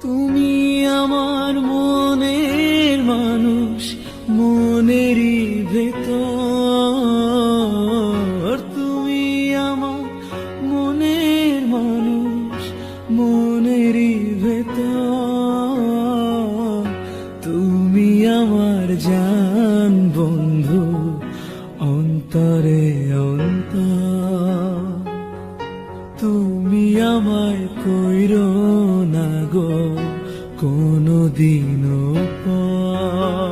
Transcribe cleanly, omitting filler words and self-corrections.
তুমি আমার মনের মানুষ, মনেরই ভেতর। তুমি আমার মনের মানুষ, মনেরই ভেতর। তুমি আমার জান বন্ধু, অন্তরে অন্তর। তুমি আমায় কইরো না গো কোনদিনও পর।